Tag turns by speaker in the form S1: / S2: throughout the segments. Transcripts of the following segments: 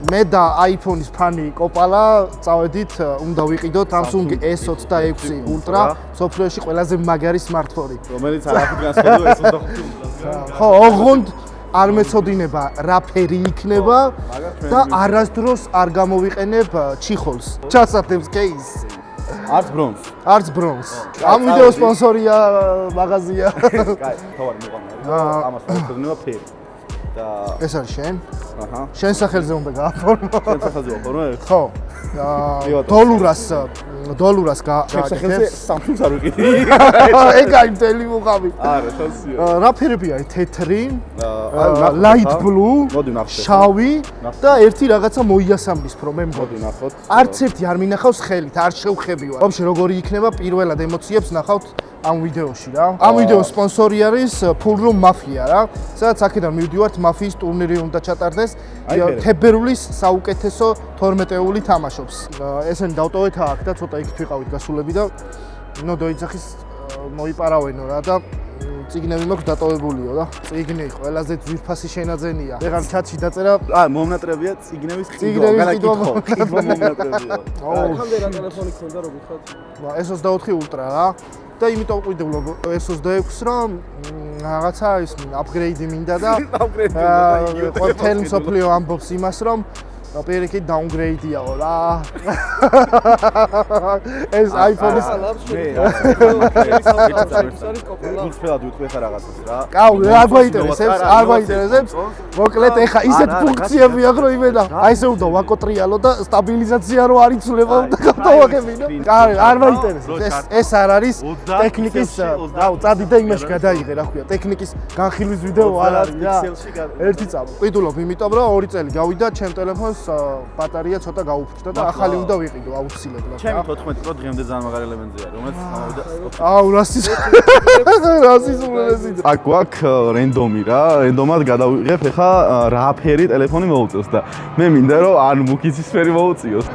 S1: მე და iPhone-ის ფანი კოპალა წავედით უნდა ვიყიდოთ Samsung S26 Ultra, სოფლიოში ყველაზე მაგარი smartphone.
S2: რომელიც არაფრით განსხვავდება S25 Ultra-სგან.
S1: ხო, ოღონდ არ მეცოდინება რა ფერი იქნება და არასდროს არ გამოვიყენებ ჩიხოლს. ჩასათებს кейს.
S2: არც ბრონს.
S1: არც ბრონს. ამ ვიდეოს სპონსორია მაღაზია.
S2: კაი, თავარი მოყავნა. ამას მეცოდინება ფერი. და
S1: ეს არის შენ?
S2: აჰა.
S1: შენ სახელზე უნდა გააფორმო.
S2: შენ სახელზე ვაფორმო?
S1: ხო. დოლურას
S2: სახელზე Samsung-ს არ ვიყიდი.
S1: ეგაი მთელი მუღამი.
S2: არა, შანსია.
S1: რა ფერები არის? თეთრი, light blue, შავი და ერთი რაღაცა მოიასამბისფრო მე მგონი.
S2: ნახოთ.
S1: არც ერთი არ მინახავს ხელით, არ შევხებივა. ვაფშე როგორი იქნება პირველად ემოციებს ნახავთ ამ ვიდეოში რა. ამ ვიდეოს სპონსორი არის Full Room Mafia რა. სადაც აქედან მივდივართ მაფიის ტურნირი უნდა ჩატარდეს. თებერვლის საუკეთესო 12-ეული თამაშობს. ესენი დავტოვეთ აქ და ცოტა იქით ვიყავით გასულები და ნო დოიძახის მოიპარავენო რა და წიგნები მაქვს დატოვებულიო და წიგნი ყველაზე ძვირფასი შენაძენია. ვეღარ ჩატში დაწერა
S2: მონატრებია წიგნების ყიდვა, განაკითხვა მონატრებია.
S3: აქამდე რა ტელეფონი ქონდა რო გითხრათ?
S1: S24 Ultra რა. და იმიტომ ყიდულობ S26 რომ რაღაცა ის upgrade მინდა და ყველ მსოფლიო ამბობს იმას რომ პირიქით downgrade-იაო რა. ეს iPhone-ის
S2: გულწრფელად ვიტყვი ხა რაღაცას რა.
S1: კაუ, არ გვაინტერესებს. მოკლედ ეხა ისეთ ფუნქციები აქვს რომ იმენა. აი ესე უნდა ვაკოტრიალო და სტაბილიზაცია რო არ იცვლება და გავთოვაგებინო. არ მაინტერესებს. ეს არ არის ტექნიკის, აუ, წადი და იმაში გადაიღე რა ქვია. ტექნიკის განხილვის ვიდეო არ არის რა. ერთი წამო. ყიდულობ იმიტომ რომ 2 წელი გავიდა ჩემ ტელეფონს ბატარეა ცოტა გაუფრთხდა და ახალი უნდა ვიყიდო აუცილებლად.
S2: ჩემი 14 Pro დღემდე ძალიან მაგარი ელემენტია, რომელიც გამოვიდა.
S1: აუ, რასიზმულესი.
S2: აქ გვაქვს რენდომი რა, რენდომად გადავიღებ ეხა რა ფერი ტელეფონი მოუწევს და მე მინდა რომ ან მუქიცისფერი მოუწიოს.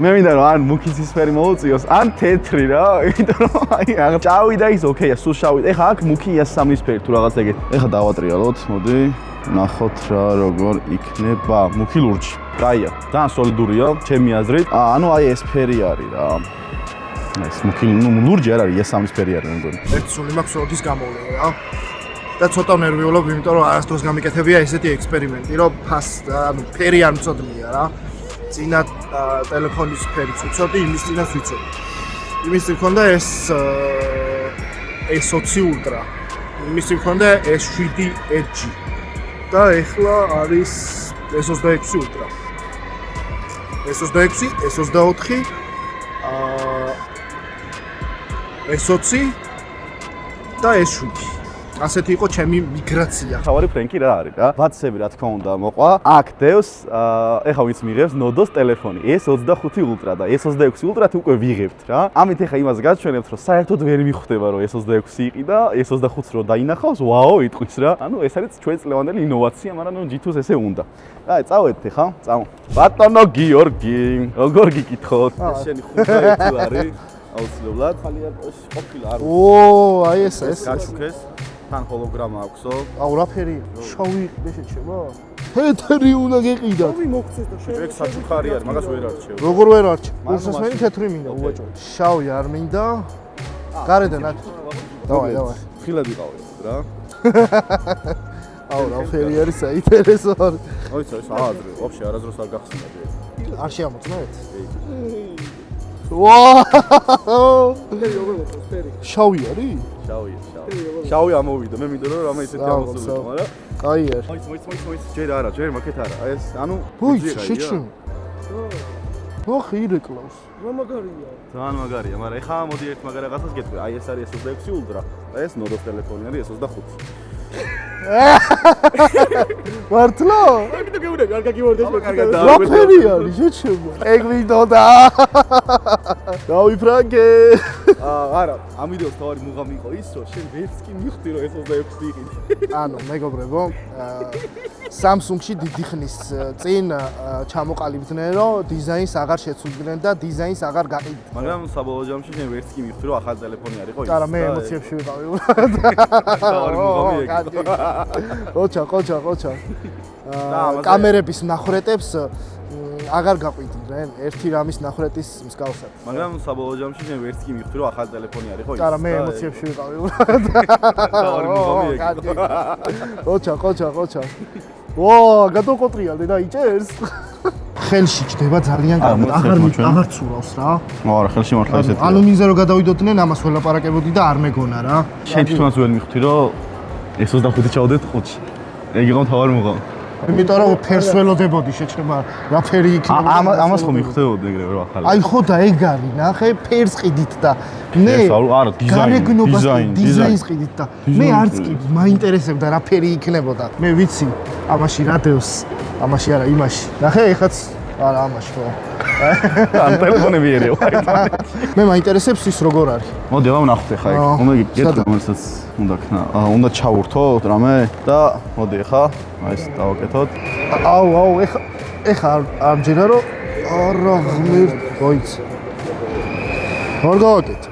S2: მე მინდა რომ ან მუქიცისფერი მოუწიოს, ან თეთრი რა, იმიტომ რომ აი ჭავი და ის ოკეია, სულ შავი. ეხა აქ მუქია სამნისფერი თუ რაღაც ეგეთი. ეხა დავატრიალოთ, მოდი. ნახოთ რა როგორ იქნება მუქი ლურჯი. კაია, ძალიან სოლიდურია, ჩემი აზრით. ანუ აი ეს ფერი არის რა. ეს მუქი ლურჯი არ არის, ეს სამნისფერი არის მეგონი.
S1: ერთი სული მაქვს ოდის გამოვლენა რა. და ცოტა ნერვიულობ, იმიტომ რომ არასდროს გამიკეთებია ესეთი ექსპერიმენტი, რომ ანუ ფერი არ მწოდნია რა. წინა ტელეფონის ფერიც ვიცოდი, იმის წინაც ვიცოდი. იმის მქონდა S20 Ultra. იმის მქონდა S7 Edge. და ეხლა არის S26 Ultra. S26, S24, S20 და S7. ასეთი იყო ჩემი მიგრაცია.
S2: თავარი ფრენკი რა არის რა? WhatsApp-ი რა თქმა უნდა მოყვა. აქ დევს ეხა ვინც მიღებს Nodos ტელეფონი S25 Ultra და S26 Ultra-თ უკვე ვიღებთ რა. ამით ეხა იმას გაჩვენებთ რომ საერთოდ ვერ მიხვდება რომ S26 იყიდა, S25-ს რო დაინახავს, ვაო, იტყვის რა. ანუ ეს არის ჩვენი წლევანდელი ინოვაცია, მაგრამ ნუ G2-ს ესე უნდა. აი, წავედით ეხა, წავ. ბატონო გიორგი, როგორ გიკითხოთ? ეს შენი 5 არის. აუცილებლად. ხალია ყოფილა არ.
S1: ო, აი ეს.
S2: გაჩუქეს. თან ჰოლოგრამა აქვსო.
S1: აუ, რა ფერი? შავი იყიდე შეჩება? თეთრი უნდა გიყიდა.
S3: შავი მოგცეს და შენ.
S2: ეგ საჩუქარი არის, მაგას ვერ არჩევ.
S1: როგორ ვერ არჩევ? კურსასმენი თეთრი მინდა, უვაჭო. შავი არ მინდა. გარედან აქ. დავაი.
S2: ხილად იყავი რა.
S1: აუ, რა ფერი არის საინტერესო.
S2: ოი, ეს აადრე, ვაფშე არასდროს არ გახსნა ჯერ.
S1: არ შეამოწმეთ? ვაუ! შავი არის?
S2: შავია. შავი ამოვიდა, მე მინდა რომ რამე ისეთი ამოსულიყო, მაგრამ
S1: კაი არის.
S2: მოიც, ჯერ არა, ჯერ მაგეთ არა. აი ეს, ანუ
S1: შეჩვენ. ოხ, ირეკლავს.
S3: რა მაგარია.
S2: ძალიან მაგარია, მაგრამ ეხა მოდი ერთ მაგარ რაღაცას გეტყვი. აი ეს არის S26 Ultra. აი ეს Nodos ტელეფონი არის S25.
S1: მართლა?
S3: აი მე გეუბნები, არ გაგიმორდეს.
S1: რა ფერი არის, შეჩება? ეგ მინდოდა. დავიფრანგე.
S2: არა, ამ ვიდეოს თავარი მუღამი იყო ის, რომ შენ ვერც კი მიხვდი რომ S26 იყიდე.
S1: ანუ მეგობრებო, Samsung-ში დიდი ხნის წინ ჩამოყალიბდნენ, რომ დიზაინს აღარ შეცვლიდნენ და დიზაინს აღარ გაყიდდნენ.
S2: მაგრამ საბოლოო ჯამში შენ ვერც კი მიხვდი რომ ახალი ტელეფონი არისო ის.
S1: არა, მე ემოციებში ვიყავი.
S2: თავარი მუღამი ეგ.
S1: ყოჩა. კამერების ნახრეტებს აღარ გაყვიდნენ ერთი რამის ნახრეტის მსგავსად.
S2: მაგრამ საბოლოო ჯამში შენ ვერც კი მივხვდი რომ ახალი ტელეფონი არის ხო?
S1: არა, მე ემოციებში ვიყავი. ყოჩა. გადაყოტრიალდი და იჭერს. ხელში ჯდება ძალიან კარგი. აღარ ცურავს რა.
S2: არა, ხელში მართლა ისეთი.
S1: ანუ მინდა რომ გადავიდოდნენ, ამას ველაპარაკებოდი და არ მეგონა რა.
S2: შენ თვითონაც ვერ მივხვდი რომ ეს 25 ჩავდეთ 5-ში. ეგ იყო თავარი მოყვა.
S1: იმიტომ რომ ფერს ველოდებოდი შეჭრება რა ფერი იქნება.
S2: ამას ხო მივხვდებოდი ეგრევე რა ახალი.
S1: აი ხო და ეგ არის, ნახე, ფერს ყიდით და მე
S2: არა,
S1: დიზაინს ყიდით და მე არც კი მაინტერესებდა რა ფერი იქნებოდა. მე ვიცი, ამაში რა დევს, ამაში არა, იმაში. ნახე, ეხაც არა, ამაში ხო.
S2: ან ტელეფონები ერეო.
S1: მე მაინტერესებს ის როგორ არის.
S2: მოდი, აღარ ვნახოთ ხა ეგ. უნდა გეტყვი რომელსაც უნდა ქნა. უნდა ჩავურთოთ რამე და მოდი ხა, აი ეს დავაკეთოთ.
S1: აუ, ეხა არ მჯერა რომ არა ღმერთ, მოიც. არ გავაკეთე.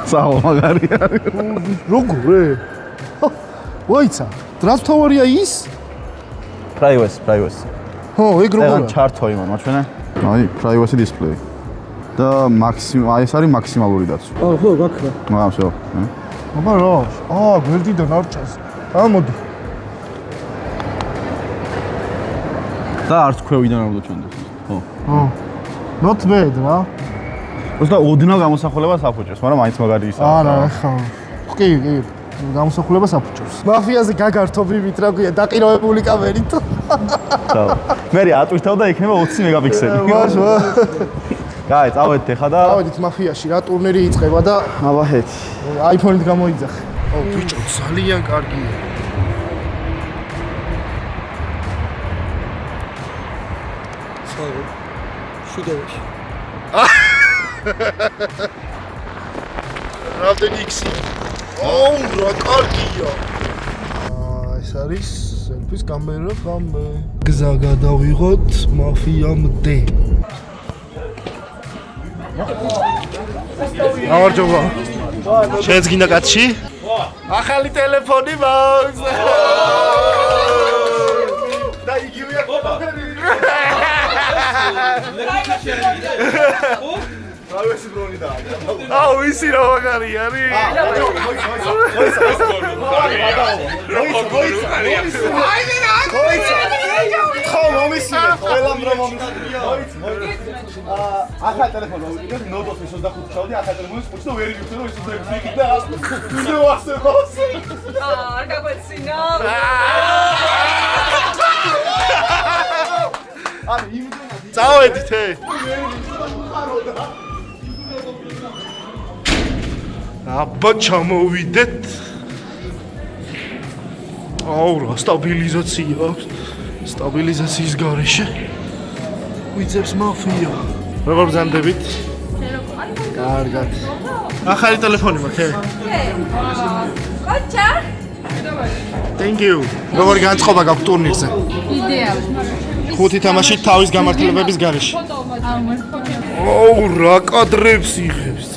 S2: საო მაგარი არის.
S1: როგორ? მოიცა. ტრანსფორმერია ის?
S2: privacy.
S1: ხო, ეგ როგორ?
S2: ჩართო იმან მაჩვენე. აი, privacy display. და აი ეს არის მაქსიმალური დაცვა.
S3: ხო, გაქრა.
S2: მაგრამ всё.
S1: აბა რა? გვერდიდან არ ჭას. მოდი.
S2: და არც ქვევიდან არ უნდა ჩანდეს. ხო.
S1: Not bad რა.
S2: უბრალოდ ოდნავ გამოსახულებას აფუჭებს, მაგრამ მაინც მაგარი ისაა.
S1: არა, ხო. კი. გამოსახულებას აფუჭებს. მაფიაზე გაგართობივით რა ქვია, დაყიროებული კამერით.
S2: მე ატვირთავ და იქნება 20 მეგაპიქსელი.
S1: მაშა.
S2: გაი, წავედით ახლა და
S1: წავედით მაფიაში რა ტურნირი იწყება და
S2: აბაჰეთ.
S1: iPhone-ით გამოიძახე. ბიჭო, ძალიან კარგია.
S3: შუდოვაში.
S1: რამდენი X-ი? რა კარგია. ეს არის selfie-ს კამერა ხამე. გზა გადავიღოთ მაფიამდე. გამარჯობა. შენც გინდა კაცი? ახალი ტელეფონი მაქვს. და იგივეა კომპანია. ავესი ბრონი და. ისი რა მაგარი არის. ახალ ტელეფონი ვიყიდეთ Note 25 ჩავდი ახალ ტელეფონის ყუთი და ვერ მივხვდი რომ ის უნდა ვიყიდე და ვიდეო არსებობს.
S4: არ გაგვეცინა.
S1: ანუ იმდენად წავედით აბა ჩამოვიდეთ. აუ რა სტაბილიზაცია აქვს. სტაბილიზაციის გარეშე ვიძებს მაფია. როგორ ბრძანდებით? კარგად. ახალი ტელეფონი მაქვს.
S4: კოჩა.
S1: Thank you. როგორ განწყობა გაქვს ტურნირზე?
S4: იდეალური.
S1: 5 თამაშით თავის გამართლებების გარეშე. აუ რა კადრებს იღებს.